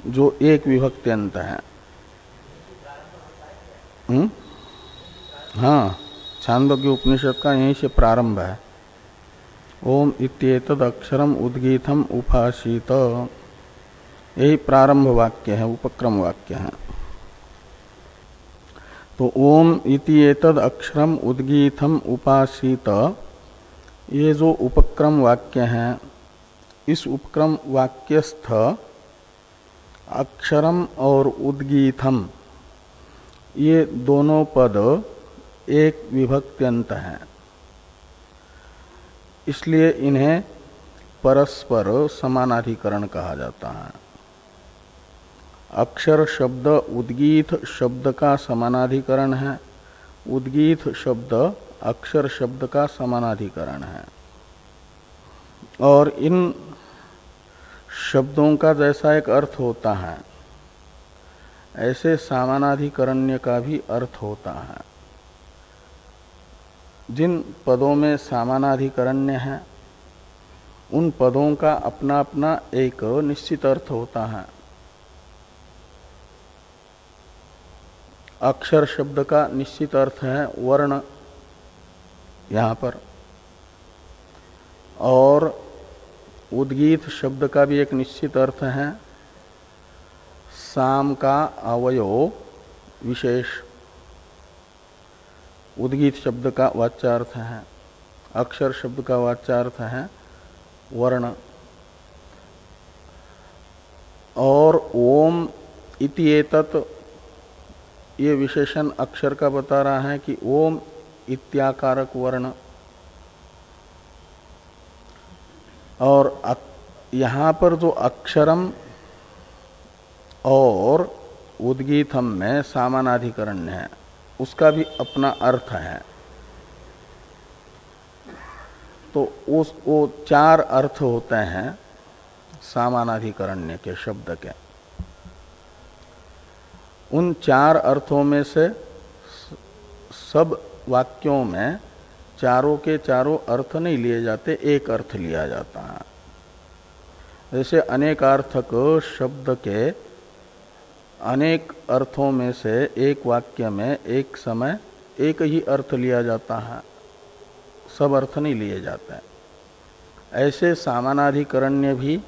जो एक विभक्त्यंत है। हाँ, छांदोग्य उपनिषद का यहीं से प्रारंभ है। ओम इत्येतद अक्षरम उद्गीतम उपासीत, यही प्रारंभ वाक्य है, उपक्रम वाक्य है। तो ओम इत्येतद अक्षरम उद्गीतम उपासीत, ये जो उपक्रम वाक्य है, इस उपक्रम वाक्यस्थ अक्षरम और उद्गीतम ये दोनों पद एक विभक्त्यंत हैं, इसलिए इन्हें परस्पर समानाधिकरण कहा जाता है। अक्षर शब्द उद्गीत शब्द का समानाधिकरण है, उद्गीत शब्द अक्षर शब्द का समानाधिकरण है। और इन शब्दों का जैसा एक अर्थ होता है, ऐसे समानाधिकरण्य का भी अर्थ होता है। जिन पदों में समानाधिकरण्य है, उन पदों का अपना अपना एक निश्चित अर्थ होता है। अक्षर शब्द का निश्चित अर्थ है वर्ण यहाँ पर, और उद्गीत शब्द का भी एक निश्चित अर्थ है साम का अवयव विशेष। उद्गीत शब्द का वाच्यार्थ है, अक्षर शब्द का वाच्यार्थ है वर्ण। और ओम इति एतत्, ये विशेषण अक्षर का बता रहा है कि ओम इत्याकारक वर्ण। और यहाँ पर जो अक्षरम और उद्गीतम में समानाधिकरण है, उसका भी अपना अर्थ है। तो वो चार अर्थ होते हैं समानाधिकरण्य के शब्द के। उन चार अर्थों में से सब वाक्यों में चारों के चारों अर्थ नहीं लिए जाते, एक अर्थ लिया जाता है। जैसे अनेकार्थक शब्द के अनेक अर्थों में से एक वाक्य में एक समय एक ही अर्थ लिया जाता है, सब अर्थ नहीं लिए जाते। ऐसे समानाधिकरण्य भी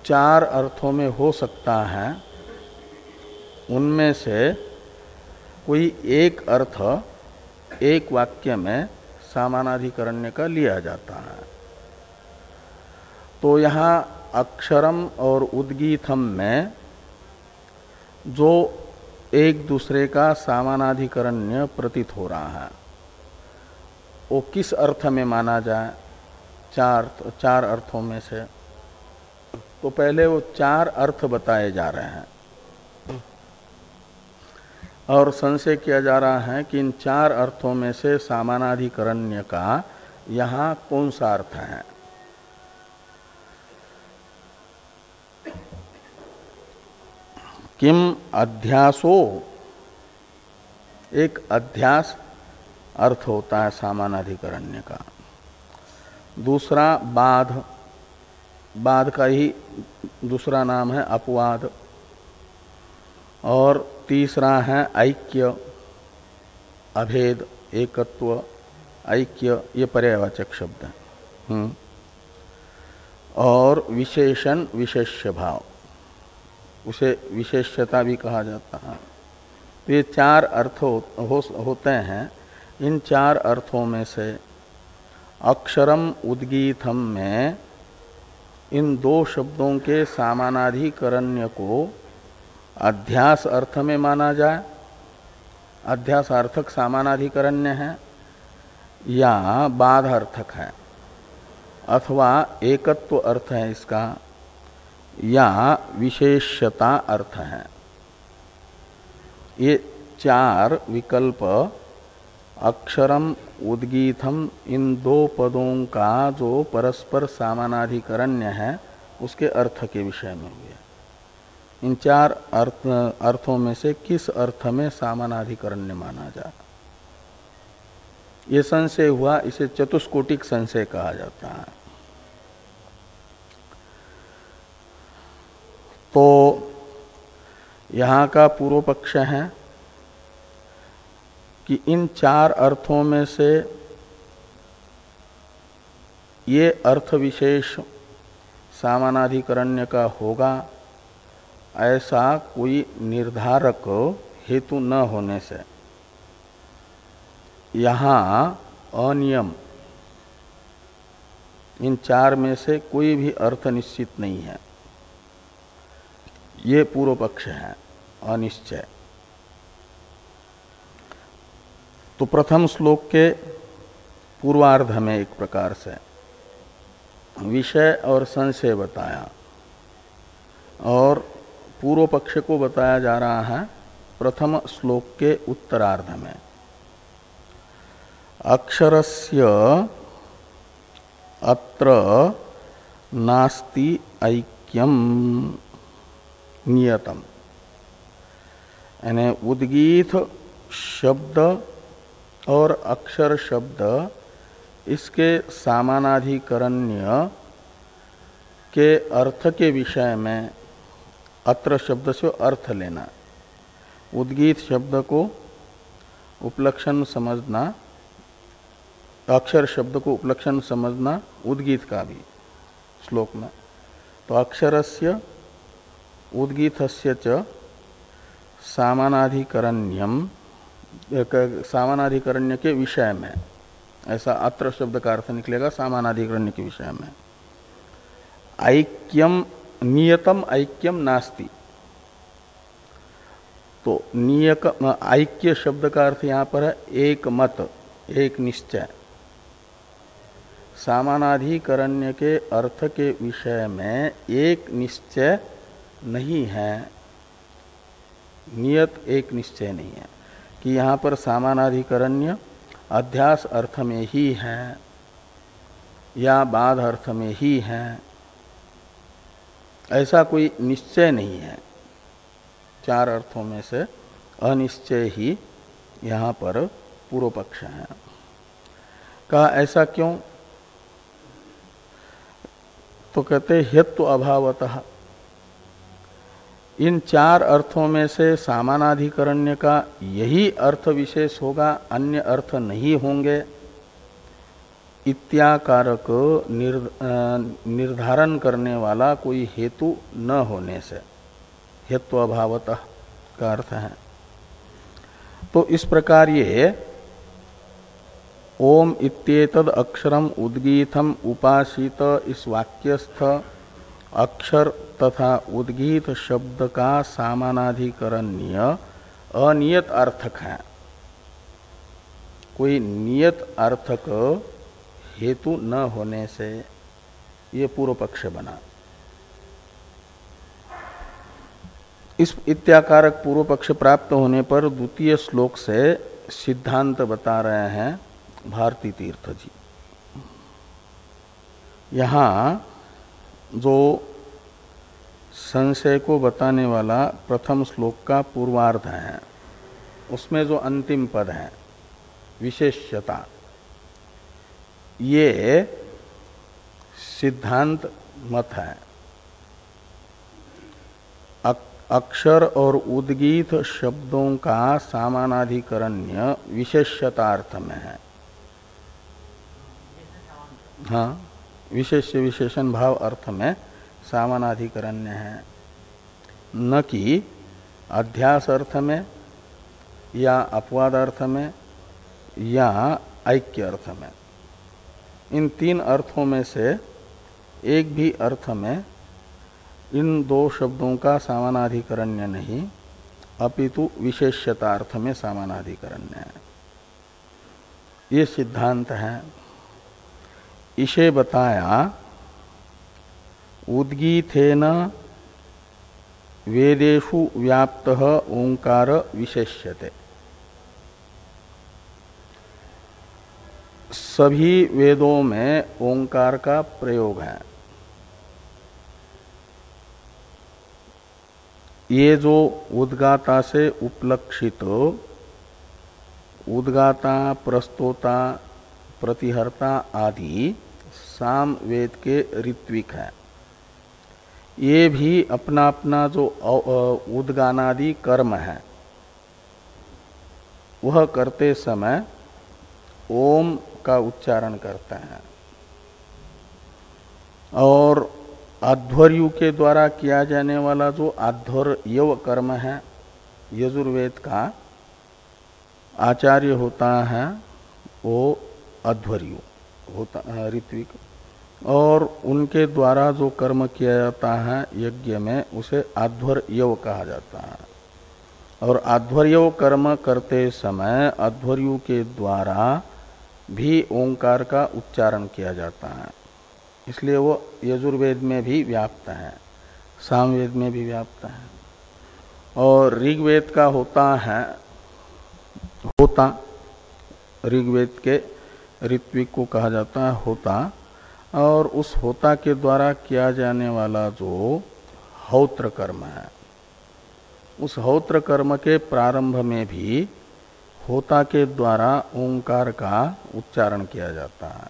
चार अर्थों में हो सकता है, उनमें से कोई एक अर्थ एक वाक्य में समानाधिकरण्य का लिया जाता है। तो यहाँ अक्षरम और उद्गीतम में जो एक दूसरे का समानाधिकरण्य प्रतीत हो रहा है, वो किस अर्थ में माना जाए? चार अर्थों में से। तो पहले वो चार अर्थ बताए जा रहे हैं और संशय किया जा रहा है कि इन चार अर्थों में से समानाधिकरण्य का यहाँ कौन सा अर्थ है। किम अध्यासो, एक अध्यास अर्थ होता है समानाधिकरण्य का। दूसरा बाध, बाध का ही दूसरा नाम है अपवाद। और तीसरा है ऐक्य, अभेद, एकत्व, ऐक्य, ये पर्यायवाचक शब्द है। और विशेषण, विशेष्य भाव, उसे विशेष्यता भी कहा जाता है। तो ये चार अर्थ होते हैं। इन चार अर्थों में से अक्षरम उद्गीतम में इन दो शब्दों के समानाधिकरण्य को अध्यास अर्थ में माना जाए, अध्यासार्थक समानाधिकरण्य है, या बाधार्थक है, अथवा एकत्व अर्थ है इसका, या विशेष्यता अर्थ है। ये चार विकल्प अक्षरम उद्गीतम इन दो पदों का जो परस्पर समानाधिकरण्य है उसके अर्थ के विषय में हुए। इन चार अर्थों में से किस अर्थ में समानाधिकरण्य माना जाए, ये संशय हुआ, इसे चतुष्कोटिक संशय कहा जाता है। तो यहाँ का पूर्व पक्ष है कि इन चार अर्थों में से ये अर्थ विशेष सामानाधिकरण्य का होगा, ऐसा कोई निर्धारक हेतु न होने से यहाँ अनियम इन चार में से कोई भी अर्थ निश्चित नहीं है। ये पूर्व पक्ष है अनिश्चय। तो प्रथम श्लोक के पूर्वार्ध में एक प्रकार से विषय और संशय बताया और पूर्व पक्ष को बताया जा रहा है प्रथम श्लोक के उत्तरार्ध में। अक्षरस्य अत्र नास्ति ऐक्यम नियतम, यानी उद्गीत शब्द और अक्षर शब्द इसके सामानाधिकरण्य के अर्थ के विषय में अत्र शब्द से अर्थ लेना, उद्गीत शब्द को उपलक्षण समझना, अक्षर शब्द को उपलक्षण समझना उद्गीत का भी श्लोक में। तो अक्षरस्य उद्गीतस्य च सामानाधिकरण्यम, सामानाधिकरण्य के विषय में, ऐसा अत्र शब्द का अर्थ निकलेगा सामानाधिकरण्य के विषय में। ऐक्यम नियतम ऐक्यम नास्ति, तो नियक ऐक्य शब्द का अर्थ यहाँ पर है एक मत, एक निश्चय। सामानाधिकरण्य के अर्थ के विषय में एक निश्चय नहीं है, नियत एक निश्चय नहीं है कि यहाँ पर सामानाधिकरण्य अध्यास अर्थ में ही है या बाध अर्थ में ही है, ऐसा कोई निश्चय नहीं है। चार अर्थों में से अनिश्चय ही यहाँ पर पूर्व पक्ष है। कहा ऐसा क्यों? तो कहते हेतु अभावतः, इन चार अर्थों में से सामानाधिकरण्य का यही अर्थ विशेष होगा, अन्य अर्थ नहीं होंगे, इत्याकारक निर्धारण करने वाला कोई हेतु न होने से हेतु अभावतः का अर्थ है। तो इस प्रकार ये ओम इत्येतद अक्षरम उद्गीतम उपासित इस वाक्यस्थ अक्षर तथा उद्गीत शब्द का सामानाधिकरण्य अनियत अर्थक है, कोई नियत अर्थक हेतु न होने से ये पूर्व पक्ष बना। इस इत्याकारक पूर्व पक्ष प्राप्त होने पर द्वितीय श्लोक से सिद्धांत बता रहे हैं भारती तीर्थ जी। यहाँ जो संशय को बताने वाला प्रथम श्लोक का पूर्वार्ध है, उसमें जो अंतिम पद है विशेष्यता, ये सिद्धांत मत है। अक्षर और उद्गीत शब्दों का सामानाधिकरण्य विशेष्यतार्थ में है। हाँ, विशेष्य विशेषण भाव अर्थ में सामानाधिकरण्य है, न कि अध्यास अर्थ में या अपवाद अर्थ में या ऐक्य अर्थ में। इन तीन अर्थों में से एक भी अर्थ में इन दो शब्दों का सामानाधिकरण्य नहीं, अपितु विशेष्यतार्थ में सामानाधिकरण्य है। ये सिद्धांत है। इसे बताया उद्गीतेन वेदेषु व्याप्तः ओंकार विशेष्यते। सभी वेदों में ओंकार का प्रयोग है। ये जो उद्गाता से उपलक्षित उद्गाता, प्रस्तोता, प्रतिहर्ता आदि साम वेद के ऋत्विक है, ये भी अपना अपना जो उद्गानादि कर्म है वह करते समय ओम का उच्चारण करते हैं। और आध्वर्यु के द्वारा किया जाने वाला जो आध्वर्यव कर्म है, यजुर्वेद का आचार्य होता है वो अध्वर्यु होता है, ऋत्विक। और उनके द्वारा जो कर्म किया जाता है यज्ञ में उसे आध्वर्यव कहा जाता है। और आध्वर्यव कर्म करते समय अध्वर्यु के द्वारा भी ओंकार का उच्चारण किया जाता है, इसलिए वो यजुर्वेद में भी व्याप्त है, सामवेद में भी व्याप्त है। और ऋग्वेद का होता है होता, ऋग्वेद के ऋत्विक को कहा जाता है होता। और उस होता के द्वारा किया जाने वाला जो हौत्र कर्म है, उस हौत्र कर्म के प्रारंभ में भी होता के द्वारा ओंकार का उच्चारण किया जाता है,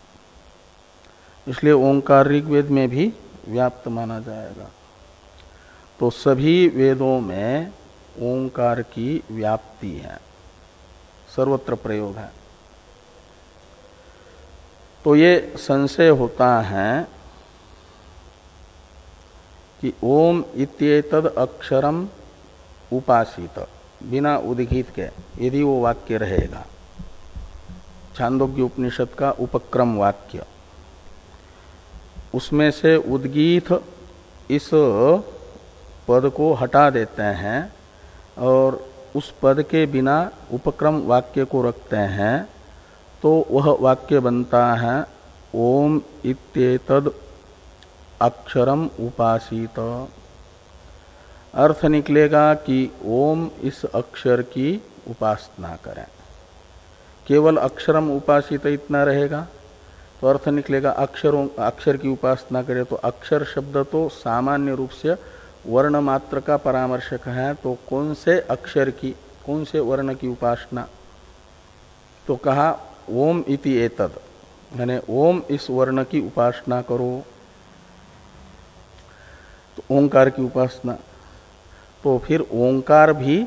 इसलिए ओंकार ऋग्वेद में भी व्याप्त माना जाएगा। तो सभी वेदों में ओंकार की व्याप्ति है, सर्वत्र प्रयोग है। तो ये संशय होता है कि ओम इत्येतद अक्षरम उपासित, बिना उद्गीत के यदि वो वाक्य रहेगा, छांदोग्य उपनिषद का उपक्रम वाक्य, उसमें से उद्गीत इस पद को हटा देते हैं और उस पद के बिना उपक्रम वाक्य को रखते हैं, तो वह वाक्य बनता है ओम इत्येतद अक्षरम उपासित। अर्थ निकलेगा कि ओम इस अक्षर की उपासना करें। केवल अक्षरम उपासित इतना रहेगा तो अर्थ निकलेगा अक्षर की उपासना करें। तो अक्षर शब्द तो सामान्य रूप से वर्ण मात्र का परामर्शक है, तो कौन से अक्षर की, कौन से वर्ण की उपासना? तो कहा ओम इति एतद, यानी ओम इस वर्ण की उपासना करो, तो ओंकार की उपासना। तो फिर ओंकार भी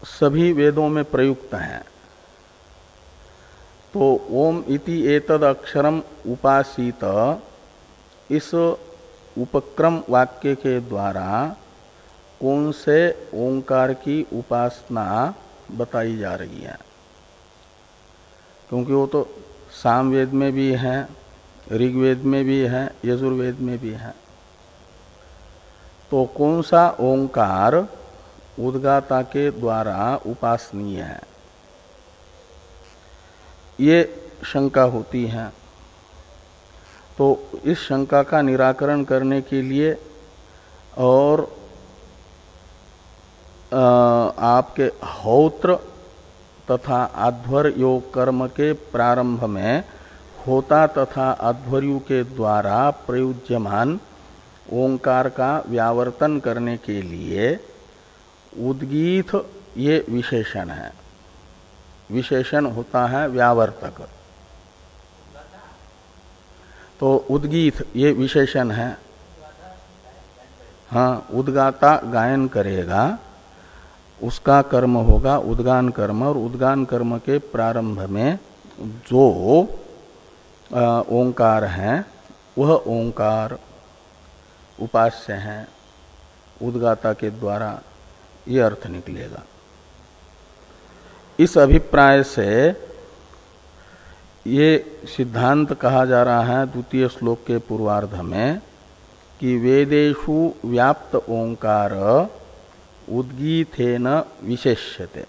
सभी वेदों में प्रयुक्त है। तो ओम इति एतद अक्षरम उपासित, इस उपक्रम वाक्य के द्वारा कौन से ओंकार की उपासना बताई जा रही है? क्योंकि वो तो सामवेद में भी है, ऋग्वेद में भी है, यजुर्वेद में भी है। तो कौन सा ओंकार उद्गाता के द्वारा उपासनीय है, ये शंका होती है। तो इस शंका का निराकरण करने के लिए और आपके हौत्र तथा आध्वर्यो कर्म के प्रारंभ में होता तथा आध्वर्यु के द्वारा प्रयुज्यमान ओंकार का व्यावर्तन करने के लिए उद्गीत ये विशेषण है। विशेषण होता है व्यावर्तक। तो उद्गीत ये विशेषण है। हाँ, उद्गाता गायन करेगा, उसका कर्म होगा उद्गान कर्म, और उद्गान कर्म के प्रारंभ में जो ओंकार है वह ओंकार उपास्य है उद्गाता के द्वारा, ये अर्थ निकलेगा। इस अभिप्राय से ये सिद्धांत कहा जा रहा है द्वितीय श्लोक के पूर्वार्ध में कि वेदेषु व्याप्त ओंकार उद्गीथेन विशेष्यते।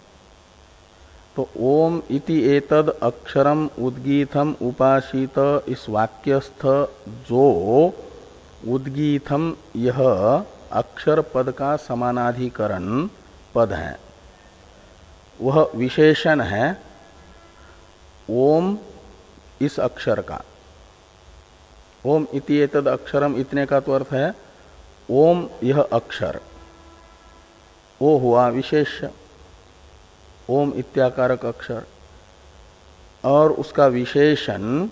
तो ओम इति एतद अक्षरम उद्गीथम उपासित, इस वाक्यस्थ जो उद्गीथम यह अक्षर पद का समानाधिकरण पद है, वह विशेषण है ओम इस अक्षर का। ओम इति एतद अक्षरम, इतने का तो अर्थ है ओम यह अक्षर, ओ हुआ विशेष ओम इत्याकारक अक्षर, और उसका विशेषण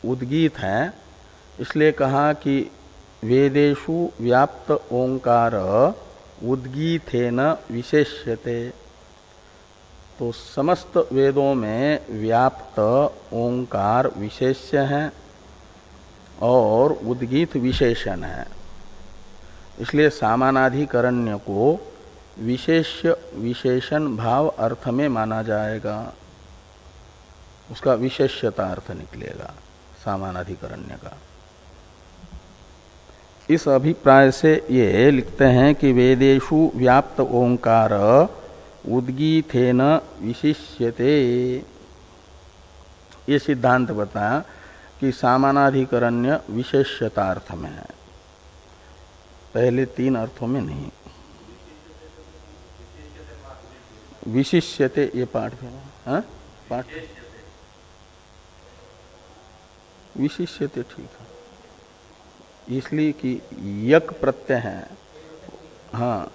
उद्गीत है, इसलिए कहा कि वेदेषु व्याप्त ओंकार उद्गीथेन विशेष्यते। तो समस्त वेदों में व्याप्त ओंकार विशेष्य है और उद्गीत विशेषण है। इसलिए सामानाधिकरण्य को विशेष्य विशेषण भाव अर्थ में माना जाएगा, उसका विशेष्यता अर्थ निकलेगा सामानाधिकरण्य का। इस अभिप्राय से ये लिखते हैं कि वेदेषु व्याप्त ओंकार उद्गीथेन विशिष्यते। ये सिद्धांत बताया कि सामानाधिकरण्य विशेष्यतार्थ में है, पहले तीन अर्थों में नहीं। विशिष्यते ये पाठ है, पाठ विशिष्यते ठीक है, इसलिए कि यक प्रत्यय है। हाँ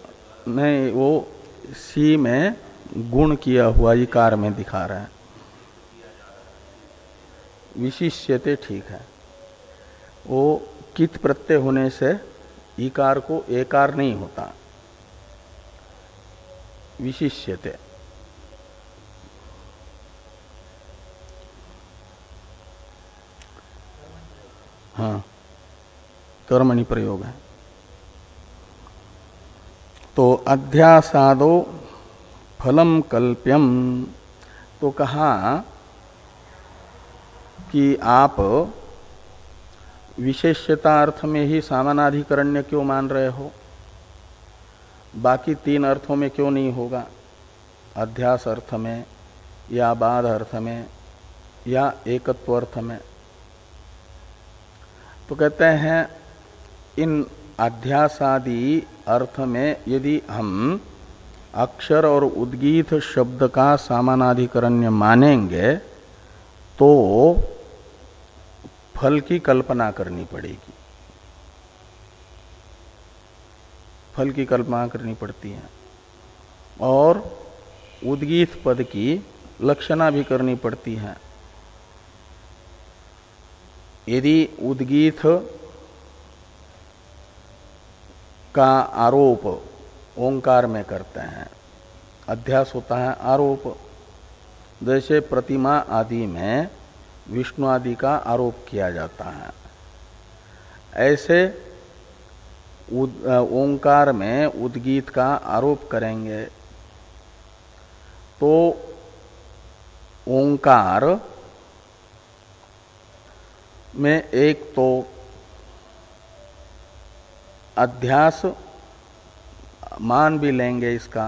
नहीं, वो सी में गुण किया हुआ इकार में दिखा रहा है। विशिष्यते ठीक है, वो कित प्रत्यय होने से इकार को एकार नहीं होता, विशिष्यते। हाँ कर्मणि प्रयोग है। तो अध्यासादो फलम कल्प्यम, तो कहा कि आप विशेष्यता अर्थ में ही सामानाधिकरण्य क्यों मान रहे हो, बाकी तीन अर्थों में क्यों नहीं होगा, अध्यास अर्थ में या बाध अर्थ में या एकत्व अर्थ में। तो कहते हैं इन अध्यासादि अर्थ में यदि हम अक्षर और उद्गीत शब्द का सामानाधिकरण्य मानेंगे तो फल की कल्पना करनी पड़ेगी, फल की कल्पना करनी पड़ती है, और उद्गीत पद की लक्षणा भी करनी पड़ती है। यदि उद्गीत का आरोप ओंकार में करते हैं, अध्यास होता है आरोप, जैसे प्रतिमा आदि में विष्णु आदि का आरोप किया जाता है, ऐसे ओंकार में उद्गीत का आरोप करेंगे तो ओंकार में एक तो अध्यास मान भी लेंगे इसका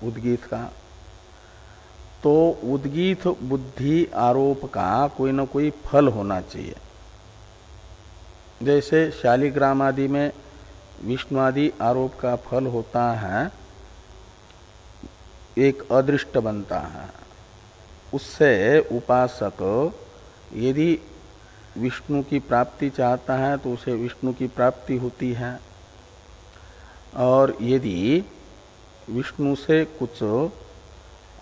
उद्गीत का, तो उद्गीत बुद्धि आरोप का कोई न कोई फल होना चाहिए। जैसे शालिग्राम आदि में विष्णु आदि आरोप का फल होता है, एक अदृष्ट बनता है, उससे उपासक यदि विष्णु की प्राप्ति चाहता है तो उसे विष्णु की प्राप्ति होती है, और यदि विष्णु से कुछ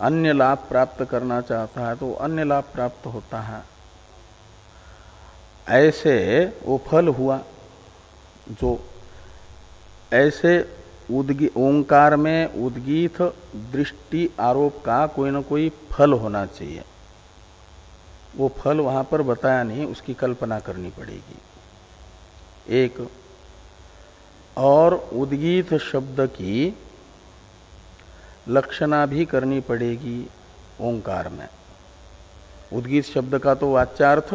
अन्य लाभ प्राप्त करना चाहता है तो अन्य लाभ प्राप्त होता है। ऐसे वो फल हुआ, जो ऐसे ओंकार में उद्गीत दृष्टि आरोप का कोई न कोई फल होना चाहिए। वो फल वहां पर बताया नहीं, उसकी कल्पना करनी पड़ेगी एक। और उद्गीत शब्द की लक्षणा भी करनी पड़ेगी ओंकार में। उद्गीत शब्द का तो वाच्यार्थ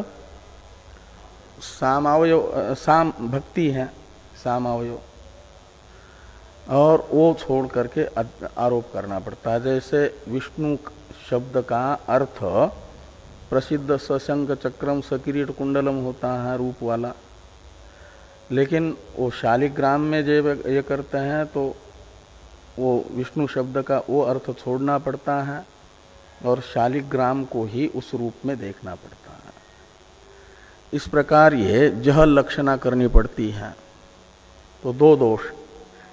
सामावय साम भक्ति है, सामावय, और वो छोड़ करके आरोप करना पड़ता है। जैसे विष्णु शब्द का अर्थ प्रसिद्ध सशंक चक्रम सकिरीट कुंडलम होता है रूप वाला, लेकिन वो शालिग्राम में जब ये करते हैं तो वो विष्णु शब्द का वो अर्थ छोड़ना पड़ता है और शालिग्राम को ही उस रूप में देखना पड़ता है। इस प्रकार ये जहल लक्षणा करनी पड़ती है। तो दो दोष,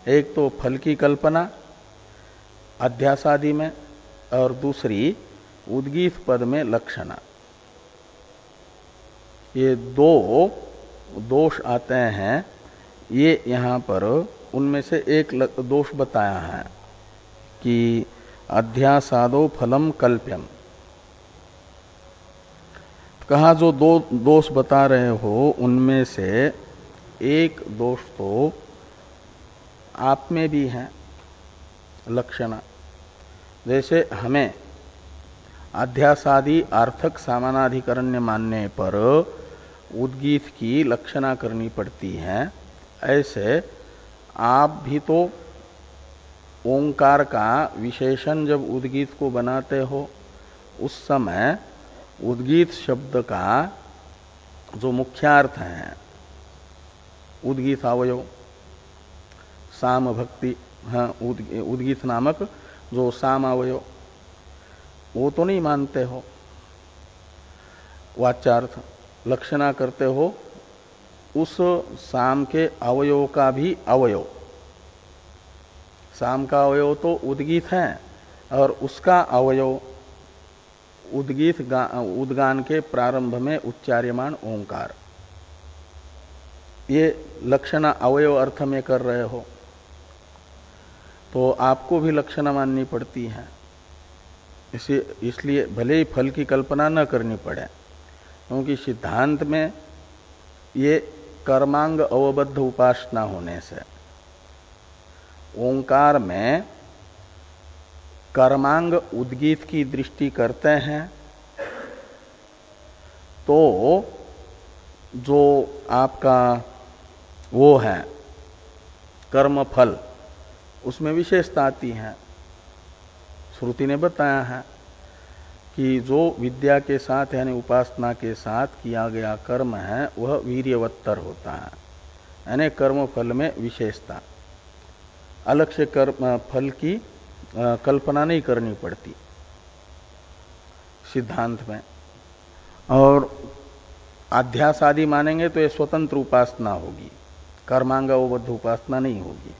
एक तो फल की कल्पना अध्यासादि में, और दूसरी उद्गीत पद में लक्षणा। ये दो दोष आते हैं, ये यहाँ पर उनमें से एक दोष बताया है कि अध्यासादो फलम कल्प्यम। कहा जो दो दोष बता रहे हो उनमें से एक दोष तो आप में भी है, लक्षणा। जैसे हमें अध्यासादि अर्थक सामानाधिकरण्य मानने पर उद्गीत की लक्षणा करनी पड़ती है, ऐसे आप भी तो ओंकार का विशेषण जब उद्गीत को बनाते हो उस समय उद्गीत शब्द का जो मुख्यार्थ है उद्गीत अवयव साम भक्ति, हाँ उद्गीत नामक जो साम अवयव वो तो नहीं मानते हो, वाच्यार्थ लक्षणा करते हो उस साम के अवयव का भी अवयव। साम का अवयव तो उद्गीत है और उसका अवयव उद्गीत उद्गान के प्रारंभ में उच्चार्यमान ओंकार, ये लक्षणा अवयव अर्थ में कर रहे हो तो आपको भी लक्षणा माननी पड़ती है। इसलिए भले ही फल की कल्पना न करनी पड़े, क्योंकि सिद्धांत में ये कर्मांग अवबद्ध उपासना होने से ओंकार में कर्मांग उद्गीत की दृष्टि करते हैं तो जो आपका वो है कर्म फल उसमें विशेषता आती है। श्रुति ने बताया है कि जो विद्या के साथ यानी उपासना के साथ किया गया कर्म है वह वीर्यवत्तर होता है, यानी कर्म फल में विशेषता। अलग से कर्म फल की कल्पना नहीं करनी पड़ती सिद्धांत में। और अध्यास आदि मानेंगे तो ये स्वतंत्र उपासना होगी, कर्मांगवबद्ध उपासना नहीं होगी,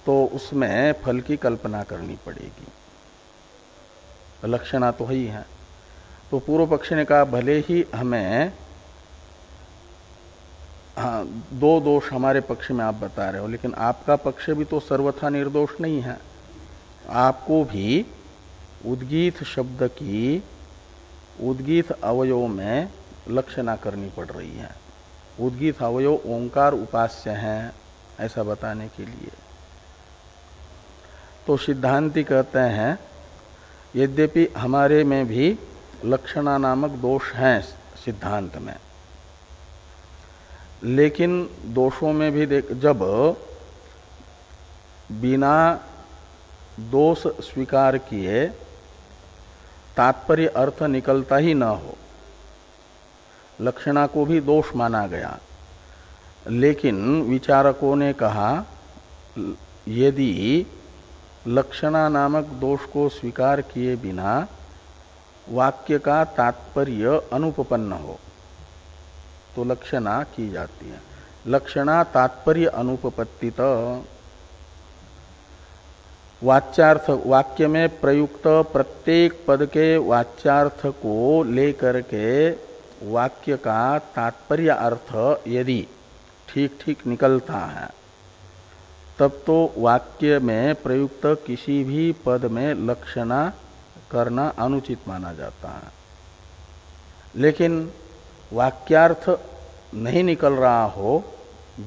तो उसमें फल की कल्पना करनी पड़ेगी। लक्षणा तो ही है। तो पूर्व पक्ष ने कहा भले ही हमें हाँ दो दोष हमारे पक्ष में आप बता रहे हो, लेकिन आपका पक्ष भी तो सर्वथा निर्दोष नहीं है। आपको भी उद्गीत शब्द की उद्गीत अवयव में लक्षणा करनी पड़ रही है। उद्गीत अवयव ओंकार उपास्य है ऐसा बताने के लिए। तो सिद्धांती कहते हैं यद्यपि हमारे में भी लक्षणा नामक दोष हैं सिद्धांत में, लेकिन दोषों में भी जब बिना दोष स्वीकार किए तात्पर्य अर्थ निकलता ही न हो, लक्षणा को भी दोष माना गया। लेकिन विचारकों ने कहा यदि लक्षणा नामक दोष को स्वीकार किए बिना वाक्य का तात्पर्य अनुपपन्न हो तो लक्षणा की जाती है। लक्षणा तात्पर्य अनुपपत्तित, वाच्यार्थ वाक्य में प्रयुक्त प्रत्येक पद के वाच्यार्थ को लेकर के वाक्य का तात्पर्य अर्थ यदि ठीक ठीक निकलता है तब तो वाक्य में प्रयुक्त किसी भी पद में लक्षणा करना अनुचित माना जाता है। लेकिन वाक्यार्थ नहीं निकल रहा हो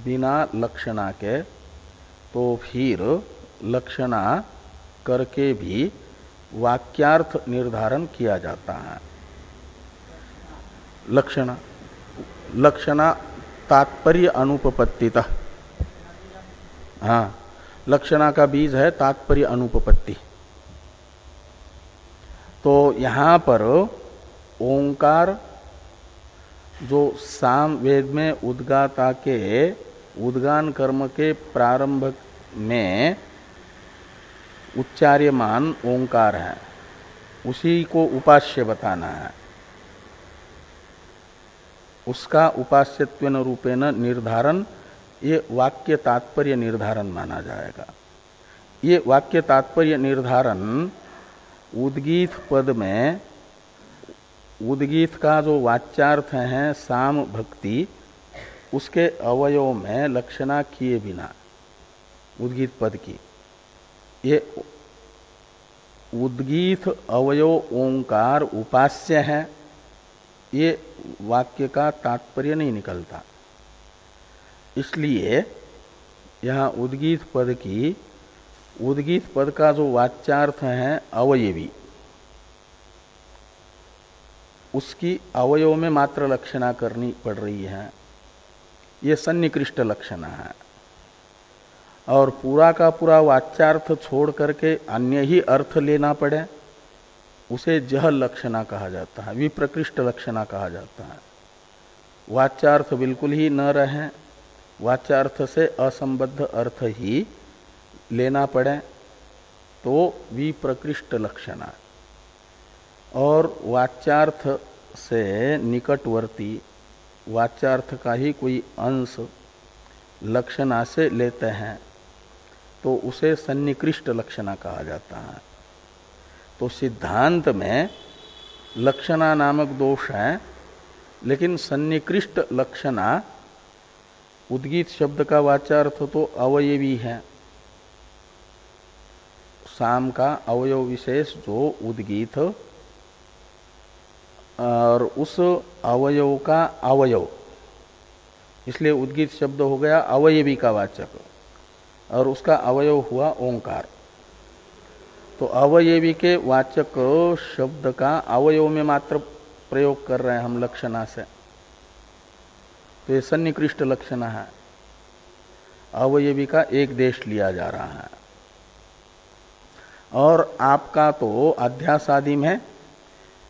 बिना लक्षणा के तो फिर लक्षणा करके भी वाक्यार्थ निर्धारण किया जाता है। लक्षणा तात्पर्य अनुपपत्तितः, हाँ लक्षणा का बीज है तात्पर्य अनुपपत्ति। तो यहां पर ओंकार जो साम वेद में उद्गाता के उद्गान कर्म के प्रारंभ में उच्चार्यमान ओंकार है, उसी को उपास्य बताना है। उसका उपास्यत्वेन रूपेण निर्धारण ये वाक्य तात्पर्य निर्धारण माना जाएगा। ये वाक्य तात्पर्य निर्धारण उद्गीत पद में उद्गीत का जो वाच्यार्थ है साम भक्ति, उसके अवयव में लक्षणा किए बिना उद्गीत पद की, ये उद्गीत अवयव ओंकार उपास्य है, ये वाक्य का तात्पर्य नहीं निकलता। इसलिए यहाँ उद्गीत पद का जो वाच्यार्थ है अवयवी, उसकी अवयव में मात्र लक्षणा करनी पड़ रही है, ये सन्निकृष्ट लक्षणा है। और पूरा का पूरा वाच्यार्थ छोड़ करके अन्य ही अर्थ लेना पड़े, उसे जह लक्षणा कहा जाता है, विप्रकृष्ट लक्षणा कहा जाता है। वाच्यार्थ बिल्कुल ही न रहे, वाच्यार्थ से असंबद्ध अर्थ ही लेना पड़े, तो विप्रकृष्ट लक्षणा। और वाच्यार्थ से निकटवर्ती वाच्यार्थ का ही कोई अंश लक्षणा से लेते हैं तो उसे सन्निकृष्ट लक्षणा कहा जाता है। तो सिद्धांत में लक्षणा नामक दोष है, लेकिन सन्निकृष्ट लक्षणा, उद्गीत शब्द का वाच्यार्थ तो अवयवी है। साम का अवयव विशेष जो उद्गीत और उस अवयव का अवयव, इसलिए उद्गीत शब्द हो गया अवयवी का वाचक और उसका अवयव हुआ ओंकार। तो अवयवी के वाचक शब्द का अवयव में मात्र प्रयोग कर रहे हैं हम लक्षणा से, तो ये सन्निकृष्ट लक्षणा है। अवयवी का एक देश लिया जा रहा है। और आपका तो अध्यास आदि में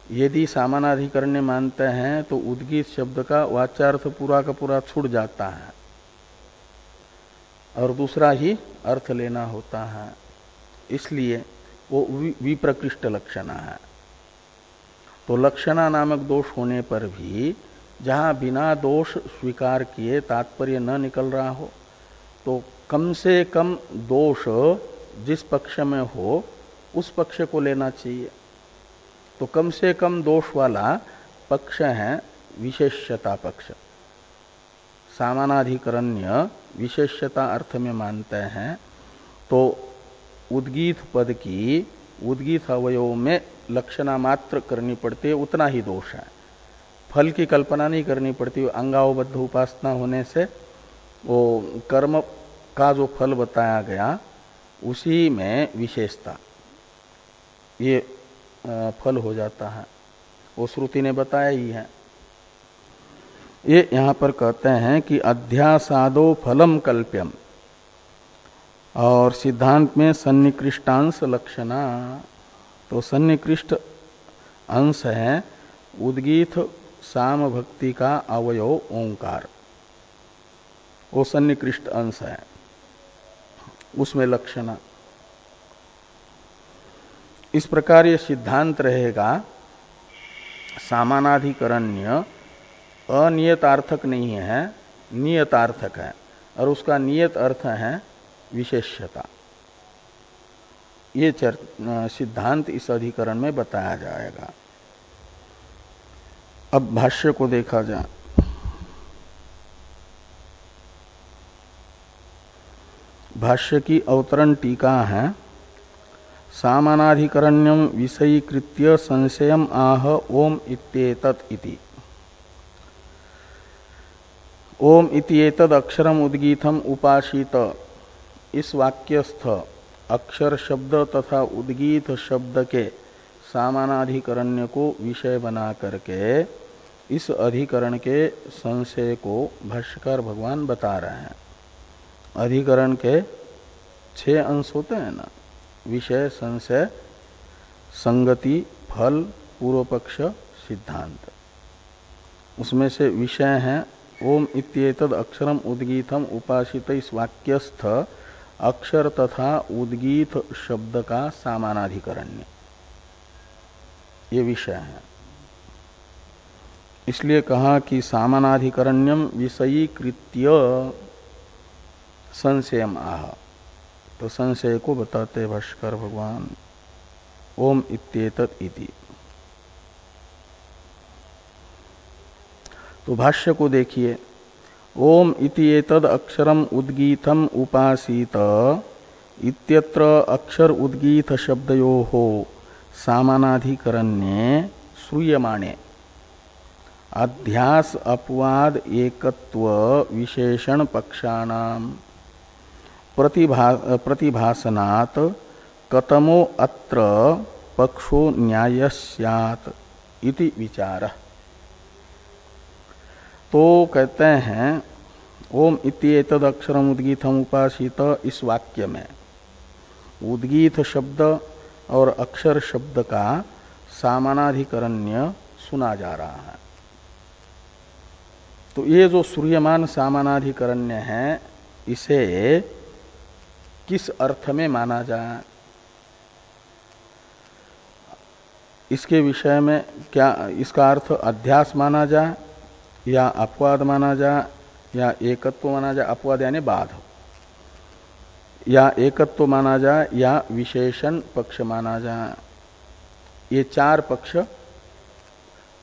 यदि सामानाधिकरण मानते हैं तो उद्गीत शब्द का वाच्यार्थ पूरा का पूरा छूट जाता है और दूसरा ही अर्थ लेना होता है, इसलिए वो विप्रकृष्ट लक्षणा है। तो लक्षणा नामक दोष होने पर भी जहाँ बिना दोष स्वीकार किए तात्पर्य न निकल रहा हो, तो कम से कम दोष जिस पक्ष में हो उस पक्ष को लेना चाहिए। तो कम से कम दोष वाला पक्ष है विशेष्यता पक्ष। सामानाधिकरण्य विशेष्यता अर्थ में मानते हैं तो उद्गीत पद की उद्गीत अवयव में लक्षणा मात्र करनी पड़ती है, उतना ही दोष है। फल की कल्पना नहीं करनी पड़ती। अंगावबद्ध उपासना होने से वो कर्म का जो फल बताया गया उसी में विशेषता ये फल हो जाता है, वो श्रुति ने बताया ही है। ये यहाँ पर कहते हैं कि अध्यासादो फलम कल्प्यम, और सिद्धांत में सन्निकृष्टांश लक्षणा। तो सन्निकृष्ट अंश है उद्गीत साम भक्ति का अवयव ओंकार, वो सन्निकृष्ट अंश है, उसमें लक्षणा। इस प्रकार ये सिद्धांत रहेगा सामानाधिकरण्य अनियतार्थक नहीं है, नियतार्थक है, और उसका नियत अर्थ है विशेष्यता। ये सिद्धांत इस अधिकरण में बताया जाएगा। अब भाष्य को देखा जाए। भाष्य की अवतरण टीका है, सामानाधिकरण्यम विषयीकृत्य संशयम आह ओम इत्येतत् इति। ओम इति एतद् अक्षरम उद्गीतम उपासित, इस वाक्यस्थ अक्षर शब्द तथा उद्गीत शब्द के सामानाधिकरण्य को विषय बना करके इस अधिकरण के संशय को भाष्यकार भगवान बता रहे हैं। अधिकरण के 6 अंश होते हैं ना, विषय, संशय, संगति, फल, पूर्व पक्ष, सिद्धांत। उसमें से विषय है ओम इत्येतद् अक्षरम उद्गीतम उपासित, इस वाक्यस्थ अक्षर तथा उद्गीत शब्द का सामानाधिकरण्य, ये विषय है। इसलिए कहा कि सामानाधिकरण्यम विषयीकृत्य संशयम आह, तो संशय को बताते भाष्कर भगवान ओम इत्येतत् इति। तो भाष्य को देखिए, ओम इति एतद अक्षरम उद्गीतम उपासीत इत्यत्र अक्षर उद्गीत शब्दयोः सामानाधिकरण्ये श्रूयमाणे अध्यास अपवाद एकत्व विशेषण पक्षाणाम प्रतिभासनात् कतमो अत्र पक्षो न्याय स्यात् इति विचारः। तो कहते हैं ओम इति एतद अक्षरम उद्गीतम उपासित, इस वाक्य में उद्गीत शब्द और अक्षर शब्द का सामानाधिकरण्य सुना जा रहा है। तो ये जो सूर्यमान सामानाधिकरण्य है, इसे किस अर्थ में माना जाए, इसके विषय में क्या इसका अर्थ अध्यास माना जाए या अपवाद माना जाए या एकत्व माना जाए, अपवाद यानी बाध, या एकत्व माना जाए या विशेषण पक्ष माना जाए। ये चार पक्ष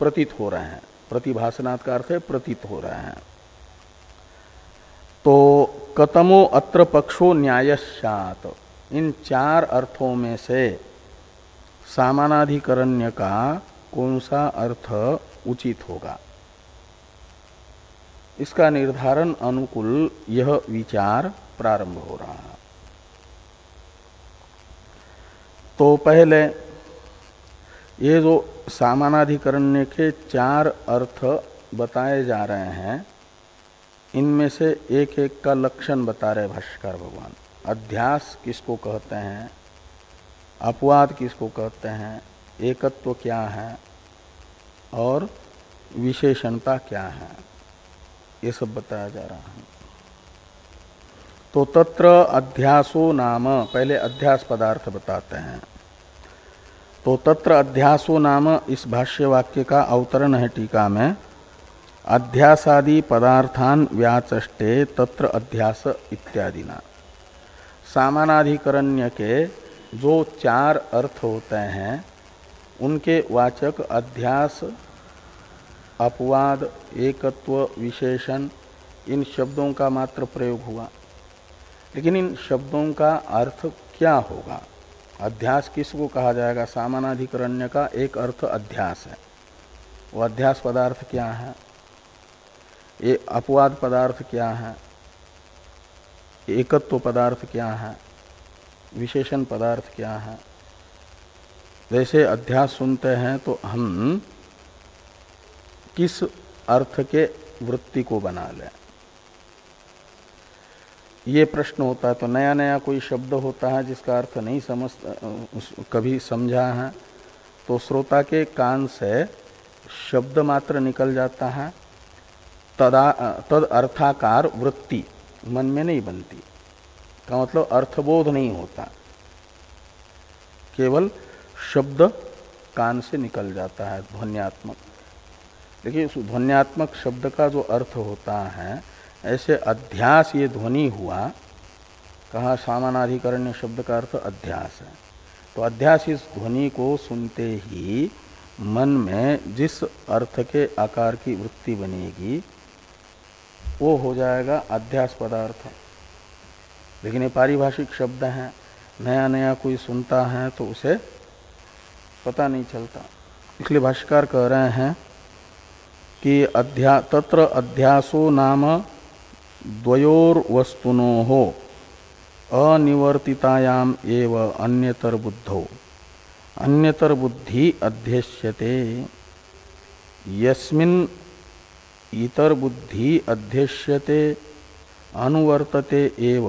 प्रतीत हो रहे हैं। प्रतिभासनात् का अर्थ है प्रतीत हो रहे हैं। तो कतमो अत्र पक्षो न्यायस्यात्, इन चार अर्थों में से सामानाधिकरण्य का कौन सा अर्थ उचित होगा, इसका निर्धारण अनुकूल यह विचार प्रारंभ हो रहा है। तो पहले ये जो सामानाधिकरण्य के चार अर्थ बताए जा रहे हैं, इनमें से एक एक का लक्षण बता रहे भाष्यकार भगवान। अध्यास किसको कहते हैं, अपवाद किसको कहते हैं, एकत्व क्या है और विशेषणता क्या है, ये सब बताया जा रहा है। तो तत्र अध्यासो नाम, पहले अध्यास पदार्थ बताते हैं। तो तत्र अध्यासो नाम, इस भाष्य वाक्य का अवतरण है टीका में, अध्यासादि पदार्थान व्याचष्टे तत्र अध्यास इत्यादि ना। सामानाधिकरण्य के जो चार अर्थ होते हैं, उनके वाचक अध्यास, अपवाद, एकत्व, विशेषण, इन शब्दों का मात्र प्रयोग हुआ। लेकिन इन शब्दों का अर्थ क्या होगा, अध्यास किसको कहा जाएगा? सामानाधिकरण्य का एक अर्थ अध्यास है। वो अध्यास पदार्थ क्या है, ये अपवाद पदार्थ क्या है, एकत्व पदार्थ क्या है, विशेषण पदार्थ क्या है। जैसे अध्यास सुनते हैं तो हम किस अर्थ के वृत्ति को बना लें, ये प्रश्न होता है। तो नया नया कोई शब्द होता है जिसका अर्थ नहीं कभी समझा है, तो श्रोता के कान से शब्द मात्र निकल जाता है, तद अर्थाकार वृत्ति मन में नहीं बनती, का मतलब अर्थबोध नहीं होता, केवल शब्द कान से निकल जाता है ध्वन्यात्मक। लेकिन उस ध्वन्यात्मक शब्द का जो अर्थ होता है, ऐसे अध्यास ये ध्वनि हुआ, कहा सामानाधिकरण्य शब्द का अर्थ अध्यास है। तो अध्यास इस ध्वनि को सुनते ही मन में जिस अर्थ के आकार की वृत्ति बनेगी, वो हो जाएगा अध्यास पदार्थ। लेकिन ये पारिभाषिक शब्द हैं, नया नया कोई सुनता है तो उसे पता नहीं चलता। इसलिए भाष्यकार कह रहे हैं कि तत्र अध्यासो नाम द्वयोर्वस्तुनोः अनिवर्तितायाम एव अन्यतर बुद्धौ अन्यतर बुद्धि अध्यस्यते। यस्मिन् इतर बुद्धि अध्यस्यते अनुवर्तते एव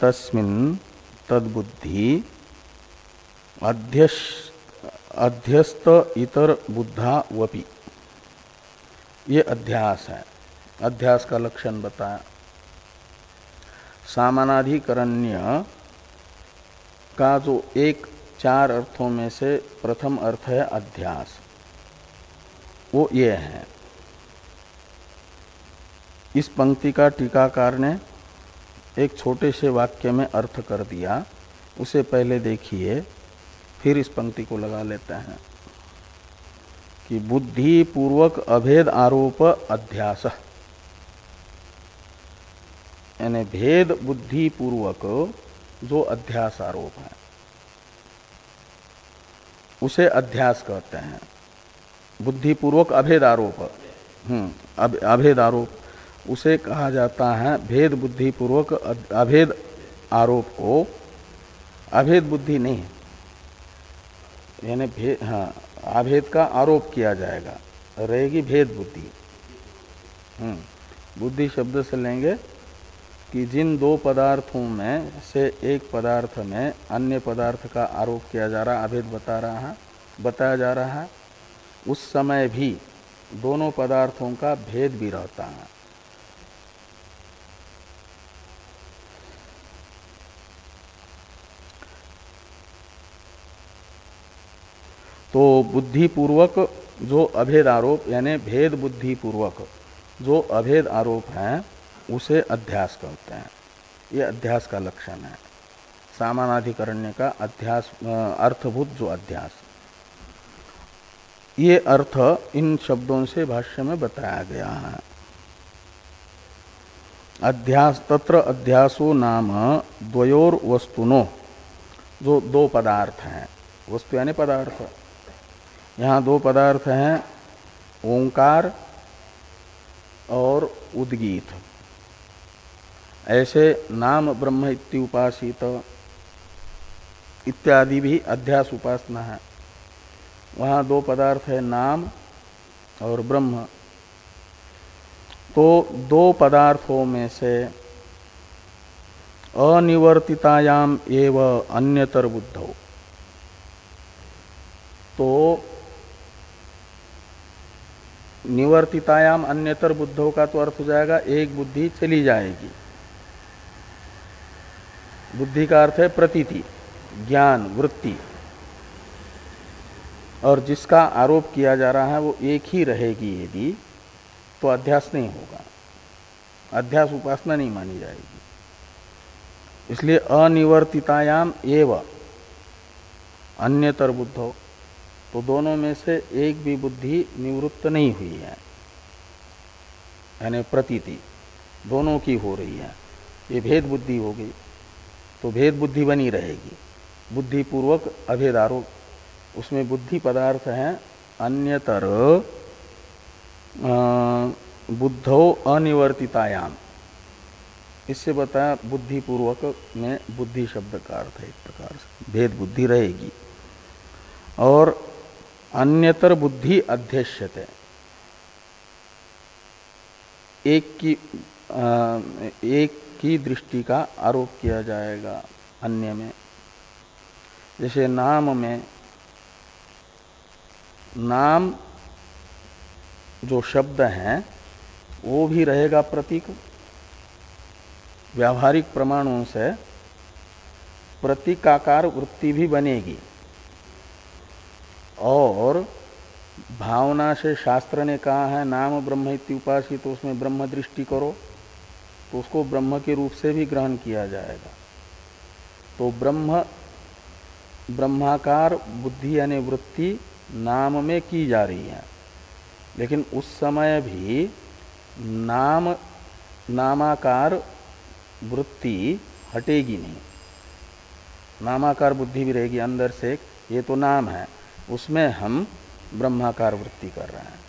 तस्मिन् तद्बुद्धि अध्यस्त इतर बुद्धा वपि। ये अध्यास है, अध्यास का लक्षण बताया। सामानाधिकरण्य का जो एक चार अर्थों में से प्रथम अर्थ है अध्यास, वो ये है। इस पंक्ति का टीकाकार ने एक छोटे से वाक्य में अर्थ कर दिया, उसे पहले देखिए, फिर इस पंक्ति को लगा लेते हैं कि बुद्धि पूर्वक अभेद आरोप अध्यास। यानी भेद बुद्धि पूर्वक जो अध्यास आरोप है उसे अध्यास कहते हैं। बुद्धिपूर्वक अभेद आरोप, अभेद आरोप उसे कहा जाता है। भेद बुद्धिपूर्वक अभेद आरोप को अभेद बुद्धि नहीं, यानी अभेद का आरोप किया जाएगा, रहेगी भेद बुद्धि। बुद्धि शब्द से लेंगे कि जिन दो पदार्थों में से एक पदार्थ में अन्य पदार्थ का आरोप किया जा रहा, अभेद बताया जा रहा है, उस समय भी दोनों पदार्थों का भेद भी रहता है। तो बुद्धिपूर्वक जो अभेद आरोप यानी भेद बुद्धिपूर्वक जो अभेद आरोप है उसे अध्यास कहते हैं। ये अध्यास का लक्षण है, सामानाधिकरण्य का अध्यास, अर्थभूत जो अध्यास। ये अर्थ इन शब्दों से भाष्य में बताया गया है। अध्यास तत्र अध्यासो नाम द्वयोर वस्तुनो, जो दो पदार्थ हैं, वस्तु यानी पदार्थ, यहाँ दो पदार्थ हैं, ओंकार और उद्गीत। ऐसे नाम ब्रह्म इत्युपासित इत्यादि भी अध्यास उपासना है। वहाँ दो पदार्थ है, नाम और ब्रह्म। तो दो पदार्थों में से अनिवर्तितायाम एव अन्यतर बुद्धौ, तो निवर्तितायाम अन्यतर बुद्धौ का तो अर्थ हो जाएगा एक बुद्धि चली जाएगी। बुद्धि का अर्थ है प्रतीति, ज्ञान, वृत्ति, और जिसका आरोप किया जा रहा है वो एक ही रहेगी यदि, तो अध्यास नहीं होगा, अध्यास उपासना नहीं मानी जाएगी। इसलिए अनिवर्तितायाम एव अन्यतर बुद्धौ, तो दोनों में से एक भी बुद्धि निवृत्त नहीं हुई है, यानी प्रतीति दोनों की हो रही है। ये भेद बुद्धि हो गई, तो भेद बुद्धि बनी रहेगी। बुद्धिपूर्वक अभेद आरोप, उसमें बुद्धि पदार्थ है अन्यतर बुद्धौ अनिवर्तितायाम, इससे बताया बुद्धिपूर्वक में बुद्धि शब्द का अर्थ है, एक प्रकार से भेद बुद्धि रहेगी। और अन्यतर बुद्धि अध्यक्ष्यते, एक की दृष्टि का आरोप किया जाएगा अन्य में। जैसे नाम में, नाम जो शब्द है वो भी रहेगा प्रतीक, व्यावहारिक प्रमाणों से प्रतीकाकार वृत्ति भी बनेगी। और भावना से शास्त्र ने कहा है नाम ब्रह्म इत्युपासित, तो उसमें ब्रह्म दृष्टि करो, तो उसको ब्रह्म के रूप से भी ग्रहण किया जाएगा। तो ब्रह्माकार बुद्धि यानी वृत्ति नाम में की जा रही है, लेकिन उस समय भी नामाकार वृत्ति हटेगी नहीं, नामाकार बुद्धि भी रहेगी अंदर से। ये तो नाम है, उसमें हम ब्रह्माकार वृत्ति कर रहे हैं।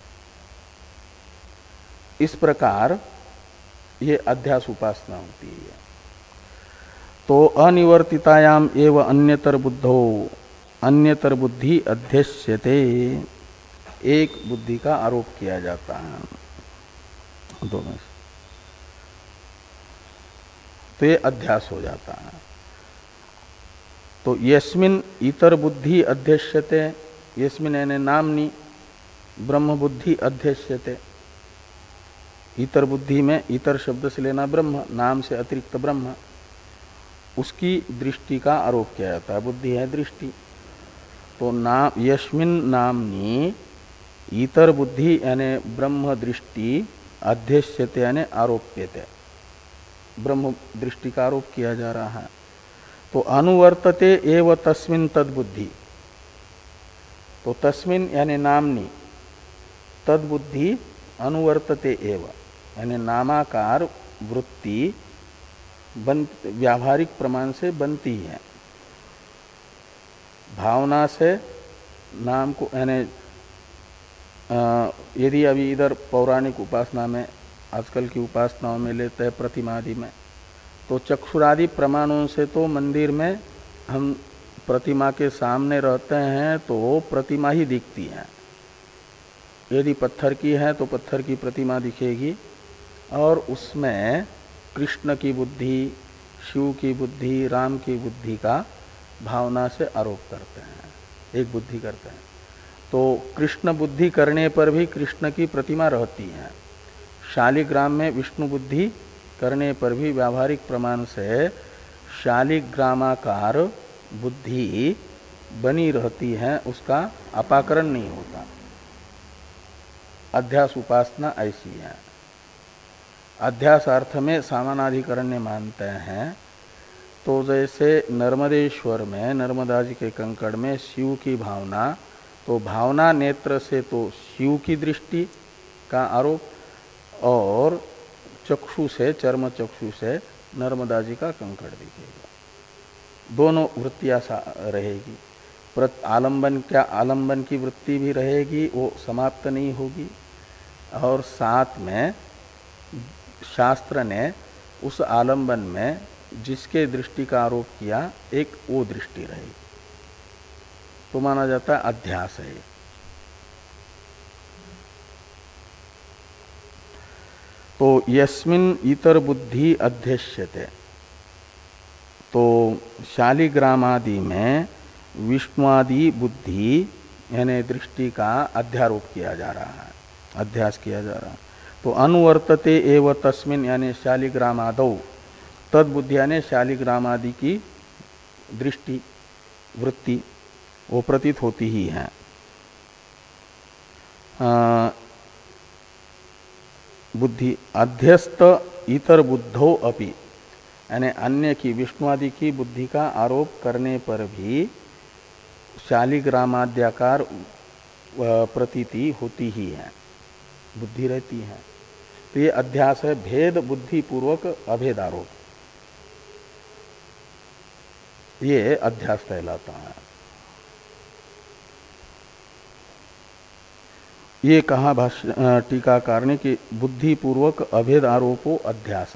इस प्रकार ये अध्यास उपासना होती है। तो अनिवर्तितायाम एव अन्यतर बुद्धौ, अन्यतर बुद्धि अध्यस्यते, एक बुद्धि का आरोप किया जाता है दोनों से, तो ये अध्यास हो जाता है। तो यस्मिन इतर बुद्धि अध्यस्यते, यस्मिन यानी नामनी, ब्रह्म बुद्धि अध्यस्यते। इतर बुद्धि में इतर शब्द से लेना ब्रह्म, नाम से अतिरिक्त ब्रह्म, उसकी दृष्टि का आरोप किया जाता है। बुद्धि है दृष्टि, तो नाम यस्मिन नामनी इतर बुद्धि यानी ब्रह्म दृष्टि अध्यस्यते यानी आरोप्यते, ब्रह्म दृष्टि का आरोप किया जा रहा है। तो अनुवर्तते एव तस्मिन तद्बुद्धि, तो तस्मिन यानी नामनी, तद्बुद्धि अनुवर्तते एव यानी नामाकार वृत्ति व्यावहारिक प्रमाण से बनती है। भावना से नाम को यानी यदि अभी इधर पौराणिक उपासना में, आजकल की उपासनाओं में लेते हैं प्रतिमादि में, तो चक्षुरादि प्रमाणों से तो मंदिर में हम प्रतिमा के सामने रहते हैं तो प्रतिमा ही दिखती है। यदि पत्थर की है तो पत्थर की प्रतिमा दिखेगी, और उसमें कृष्ण की बुद्धि, शिव की बुद्धि, राम की बुद्धि का भावना से आरोप करते हैं, एक बुद्धि करते हैं। तो कृष्ण बुद्धि करने पर भी कृष्ण की प्रतिमा रहती है। शालिग्राम में विष्णु बुद्धि करने पर भी व्यावहारिक प्रमाण से शालिग्रामाकार बुद्धि बनी रहती है, उसका अपाकरण नहीं होता। अध्यास उपासना ऐसी है। अध्यास अर्थ में सामानाधिकरण्य मानते हैं। तो जैसे नर्मदेश्वर में, नर्मदा जी के कंकड़ में शिव की भावना, तो भावना नेत्र से तो शिव की दृष्टि का आरोप, और चक्षु से, चर्म चक्षु से नर्मदा जी का कंकड़ दिखेगा। दोनों वृत्तियां रहेगी। आलंबन, क्या आलंबन की वृत्ति भी रहेगी, वो समाप्त नहीं होगी। और साथ में शास्त्र ने उस आलंबन में जिसके दृष्टि का आरोप किया, एक वो दृष्टि रहेगी, तो माना जाता है अध्यास है। तो यस्मिन इतर बुद्धि अध्यक्ष्यते, तो शालिग्रामादि में विष्णुआदि बुद्धि यानी दृष्टि का अध्यारोप किया जा रहा है, अध्यास किया जा रहा है। तो अनुवर्तते एव तस्मिन यानी शालिग्रामादौ, तद बुद्धि यानी शालिग्रामादि की दृष्टि, वृत्ति वो प्रतीत होती ही है। बुद्धि अध्यस्त इतर बुद्धौ अपि, यानी अन्य की, विष्णुआदि की बुद्धि का आरोप करने पर भी शालिग्रामाद्याकार प्रतीति होती ही है, बुद्धि रहती है। तो ये अध्यास है, भेद बुद्धि पूर्वक अभेद आरोप, ये अध्यास कहलाता है। ये कहा टीकाकार ने कि बुद्धि पूर्वक अभेद आरोपो अध्यास।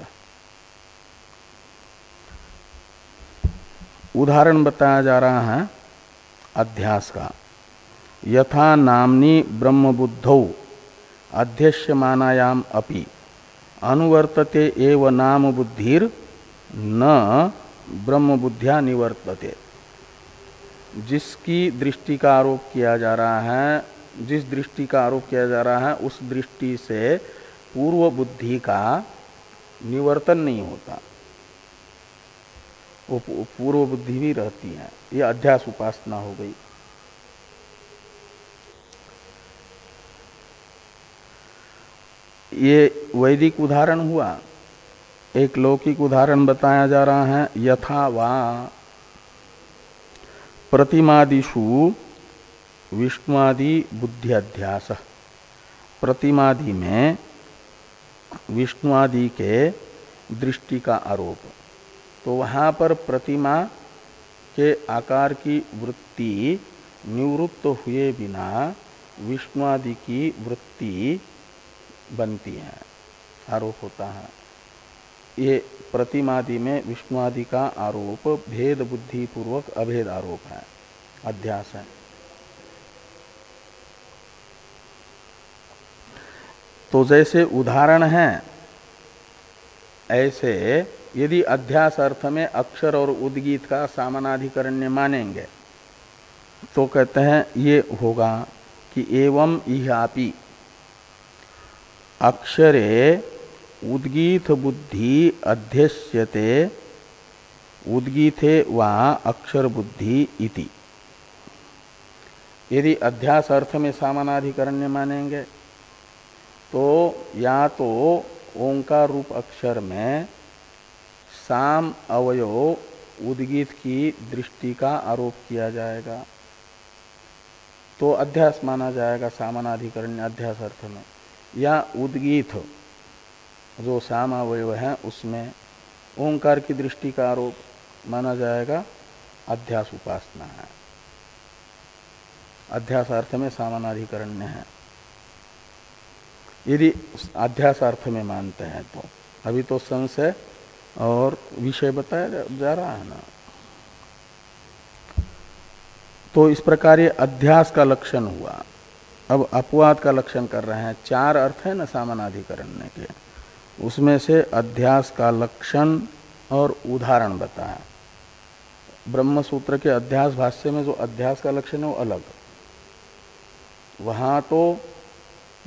उदाहरण बताया जा रहा है अध्यास का। यथा नामनी ब्रह्म बुद्धौ अध्यक्ष्यमानायाम अपि अनुवर्तते एव नाम बुद्धिर न ब्रह्म बुद्ध्या निवर्तते। जिसकी दृष्टि का आरोप किया जा रहा है, जिस दृष्टि का आरोप किया जा रहा है, उस दृष्टि से पूर्व बुद्धि का निवर्तन नहीं होता, वो पूर्व बुद्धि भी रहती है। ये अध्यास उपासना हो गई। ये वैदिक उदाहरण हुआ। एक लौकिक उदाहरण बताया जा रहा है। यथा वा प्रतिमादिषु विष्णुआदि बुद्धि अध्यास, प्रतिमादि में विष्णुआदि के दृष्टि का आरोप। तो वहां पर प्रतिमा के आकार की वृत्ति निवृत्त हुए बिना विष्णुआदि की वृत्ति बनती है, आरोप होता है। ये प्रतिमादि में विष्णुआदि का आरोप भेद बुद्धि पूर्वक अभेद आरोप है, अध्यास है। तो जैसे उदाहरण है, ऐसे यदि अध्यास अर्थ में अक्षर और उद्गीत का सामानाधिकरण्य मानेंगे तो कहते हैं ये होगा कि एवं इहापि अक्षरे उद्गीत बुद्धि अध्यस्यते उद्गीते वा अक्षर बुद्धि इति। यदि अध्यास अर्थ में सामानाधिकरण्य मानेंगे तो या तो ओंकार रूप अक्षर में साम अवयव उद्गीत की दृष्टि का आरोप किया जाएगा, तो अध्यास माना जाएगा सामानाधिकरण्य अध्यास अर्थ में। या उद्गीत जो साम अवयव है उसमें ओंकार की दृष्टि का आरोप माना जाएगा अध्यास उपासना है, अध्यास अर्थ में सामानाधिकरण्य है। यदि अध्यास अर्थ में मानते हैं तो अभी तो संशय और विषय बताया जा रहा है ना। तो इस प्रकार ये अध्यास का लक्षण हुआ। अब अपवाद का लक्षण कर रहे हैं। 4 अर्थ है न सामानाधिकरण्य के, उसमें से अध्यास का लक्षण और उदाहरण बताया। ब्रह्म सूत्र के अध्यास भाष्य में जो अध्यास का लक्षण है वो अलग, वहां तो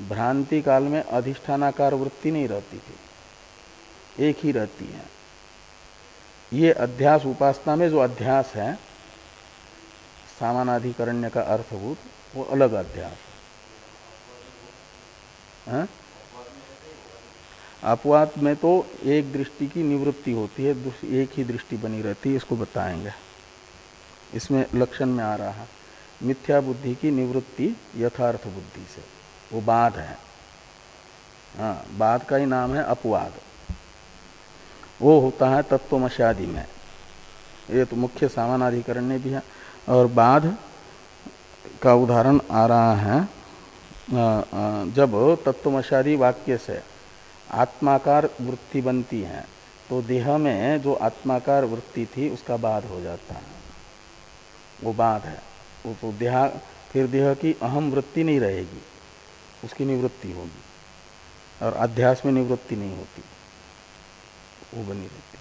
भ्रांति काल में अधिष्ठानाकार वृत्ति नहीं रहती थी, एक ही रहती है। ये अध्यास उपासना में जो अध्यास है सामानाधिकरण्य का अर्थभूत, वो अलग अध्यास है। अपवाद में तो एक दृष्टि की निवृत्ति होती है, एक ही दृष्टि बनी रहती है, इसको बताएंगे। इसमें लक्षण में आ रहा है मिथ्या बुद्धि की निवृत्ति यथार्थ बुद्धि से, वो बाद है। हाँ, बाद का ही नाम है अपवाद। वो होता है तत्वमस्यादि में, ये तो मुख्य सामानाधिकरण्य भी है। और बाद का उदाहरण आ रहा है जब तत्वमस्यादि वाक्य से आत्माकार वृत्ति बनती है तो देह में जो आत्माकार वृत्ति थी उसका बाद हो जाता है, वो बाद है। वो तो देह, फिर देह की अहम वृत्ति नहीं रहेगी, उसकी निवृत्ति होगी। और अध्यास में निवृत्ति नहीं होती, वो बनी रहती।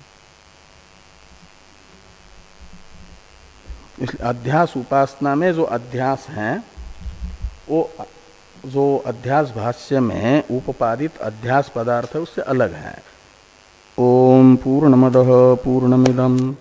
इसलिए अध्यास उपासना में जो अध्यास है वो जो अध्यास भाष्य में उपपादित अध्यास पदार्थ है उससे अलग है। ओम पूर्णमदः पूर्णमिदम्